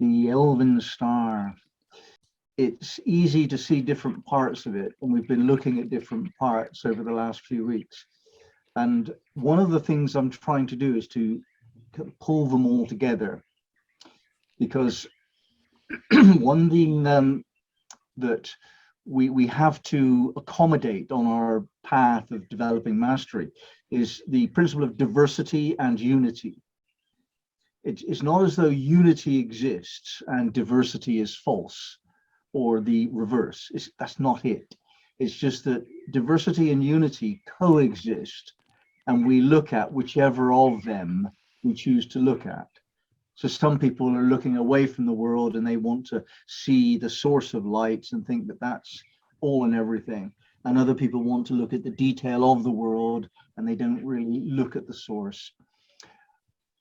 The Elven Star. It's easy to see different parts of it, and we've been looking at different parts over the last few weeks. And one of the things I'm trying to do is to pull them all together, because one thing that we have to accommodate on our path of developing mastery is the principle of diversity and unity. It's not as though unity exists and diversity is false, or the reverse. That's not it. It's just that diversity and unity coexist, and we look at whichever of them we choose to look at. So some people are looking away from the world and they want to see the source of light and think that that's all and everything. And other people want to look at the detail of the world and they don't really look at the source.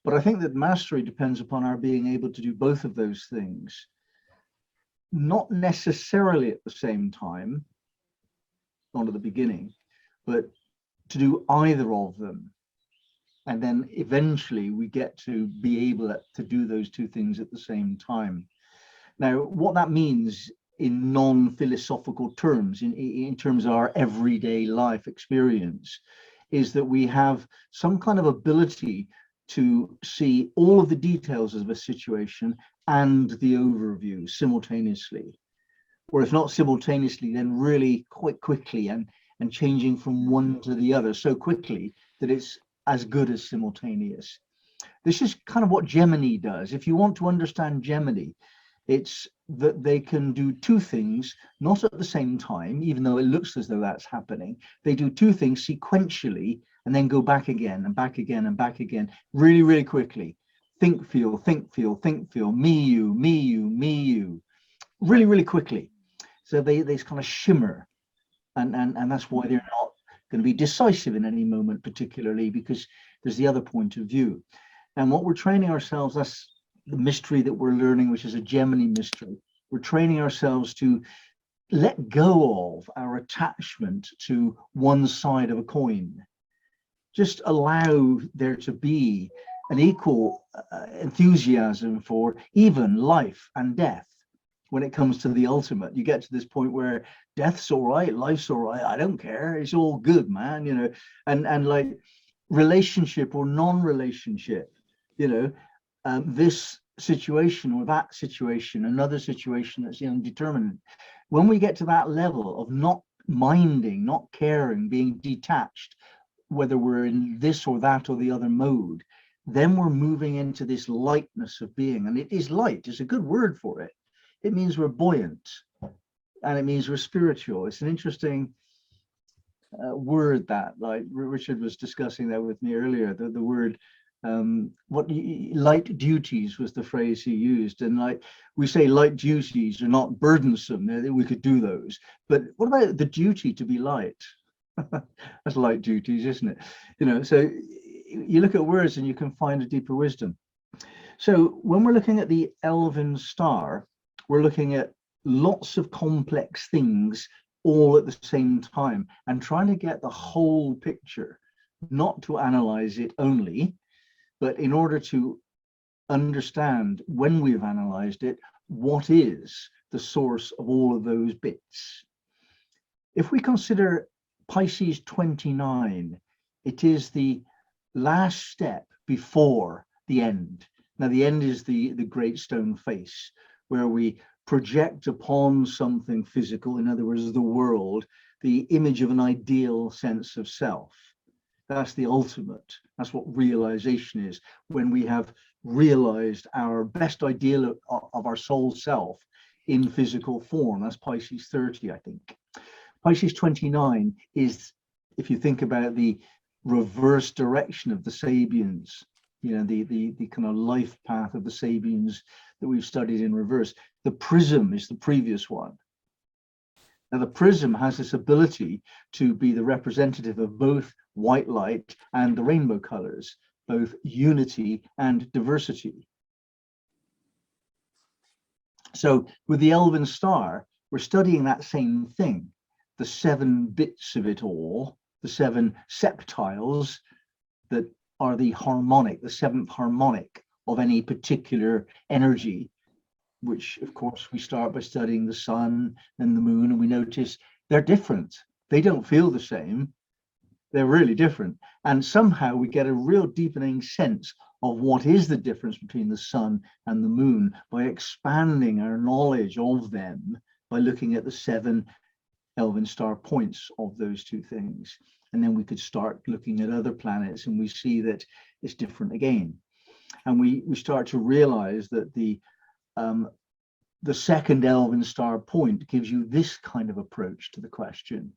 But I think that mastery depends upon our being able to do both of those things. Not necessarily at the same time, not at the beginning, but to do either of them. And then eventually we get to be able to do those two things at the same time. Now, what that means in non-philosophical terms, in terms of our everyday life experience, is that we have some kind of ability to see all of the details of a situation and the overview simultaneously. Or if not simultaneously, then really quite quickly, and changing from one to the other so quickly that it's as good as simultaneous. This is kind of what Gemini does. If you want to understand Gemini, it's that they can do two things, not at the same time, even though it looks as though that's happening. They do two things sequentially and then go back again and back again and back again, really, really quickly. Think, feel, think, feel, think, feel, me, you, me, you, me, you, really, really quickly. So they kind of shimmer, and that's why they're not going to be decisive in any moment, particularly because there's the other point of view. And what we're training ourselves, that's the mystery that we're learning, which is a Gemini mystery. We're training ourselves to let go of our attachment to one side of a coin. Just allow there to be an equal enthusiasm for even life and death. When it comes to the ultimate, you get to this point where death's all right, life's all right, I don't care, it's all good, man, you know. And like relationship or non-relationship, you know, this situation or that situation, another situation that's undetermined. When we get to that level of not minding, not caring, being detached, whether we're in this or that or the other mode, then we're moving into this lightness of being. And it is light, it's a good word for it. It means we're buoyant, and it means we're spiritual. It's an interesting word that, like Richard was discussing that with me earlier, the word, light duties was the phrase he used. And like we say, light duties are not burdensome, we could do those. But what about the duty to be light? That's light duties, isn't it? You know, so you look at words and you can find a deeper wisdom. So when we're looking at the Elven Star, we're looking at lots of complex things all at the same time and trying to get the whole picture, not to analyze it only, but in order to understand, when we've analyzed it, what is the source of all of those bits. If we consider Pisces 29, it is the last step before the end. Now, the end is the great stone face, where we project upon something physical, in other words, the world, the image of an ideal sense of self. That's the ultimate. That's what realization is, when we have realized our best ideal of our soul self in physical form. That's Pisces 30, I think. Pisces 29 is, if you think about the reverse direction of the Sabians, you know, the kind of life path of the Sabians that we've studied in reverse. The prism is the previous one. Now, the prism has this ability to be the representative of both white light and the rainbow colors, both unity and diversity. So with the Elven Star, we're studying that same thing, the 7 bits of it all, the 7 septiles that are the harmonic, the 7th harmonic of any particular energy. which of course we start by studying the sun and the moon, and we notice they're different. They don't feel the same. They're really different. And somehow we get a real deepening sense of what is the difference between the sun and the moon by expanding our knowledge of them by looking at the 7 Elven Star points of those two things. And then we could start looking at other planets, and we see that it's different again. And we start to realize that the second Elven Star point gives you this kind of approach to the question.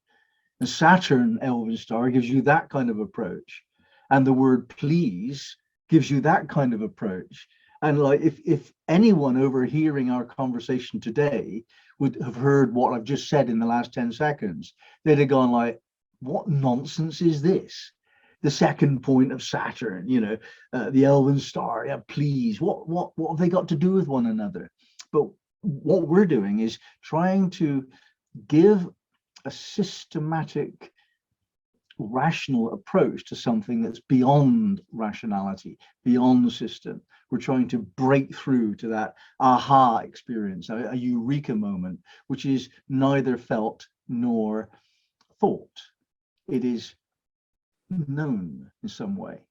The Saturn Elven Star gives you that kind of approach. And the word please gives you that kind of approach. And like if anyone overhearing our conversation today would have heard what I've just said in the last 10 seconds, they'd have gone like, what nonsense is this? The second point of Saturn, the Elven Star, yeah, please, what have they got to do with one another? But what we're doing is trying to give a systematic, rational approach to something that's beyond rationality, beyond the system. We're trying to break through to that aha experience, a eureka moment, which is neither felt nor thought. It is known in some way.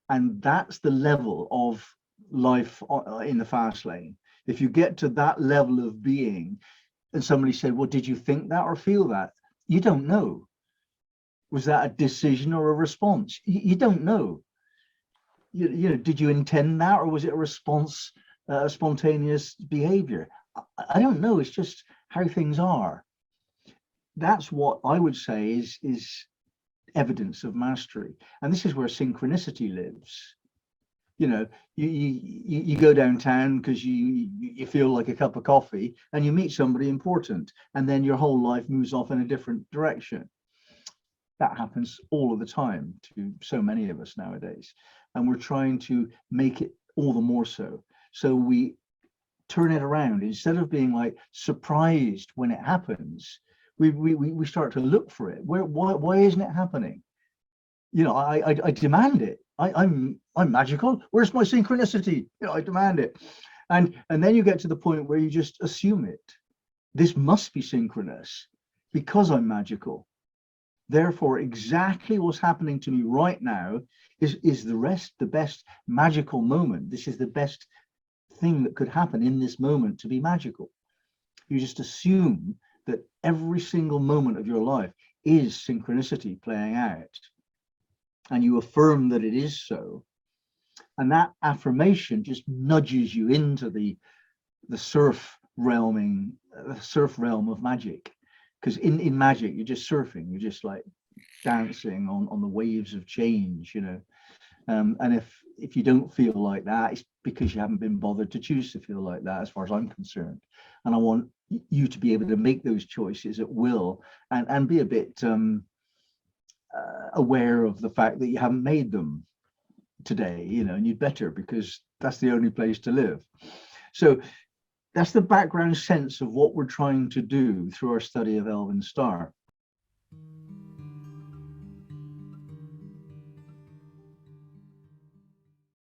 And that's the level of life in the fast lane. If you get to that level of being, and somebody said, well, did you think that or feel that? You don't know. Was that a decision or a response? You don't know. Did you intend that, or was it a response, spontaneous behavior? I don't know. It's just how things are. That's what I would say is evidence of mastery. And this is where synchronicity lives. You go downtown because you feel like a cup of coffee, and you meet somebody important, and then your whole life moves off in a different direction. That happens all of the time to so many of us nowadays, and we're trying to make it all the more so. So we turn it around. Instead of being like surprised when it happens, we start to look for it. Why isn't it happening? I demand it. I'm magical. Where's my synchronicity? I demand it. And then you get to the point where you just assume it. This must be synchronous because I'm magical. Therefore, exactly what's happening to me right now is the best magical moment. This is the best thing that could happen in this moment to be magical. You just assume that every single moment of your life is synchronicity playing out. And you affirm that it is so. And that affirmation just nudges you into the surf realm of magic. Because in magic, you're just surfing, you're just like dancing on the waves of change, and if you don't feel like that, it's because you haven't been bothered to choose to feel like that, as far as I'm concerned. And I want you to be able to make those choices at will, and be a bit aware of the fact that you haven't made them today, and you'd better, because that's the only place to live. So that's the background sense of what we're trying to do through our study of Elven Star.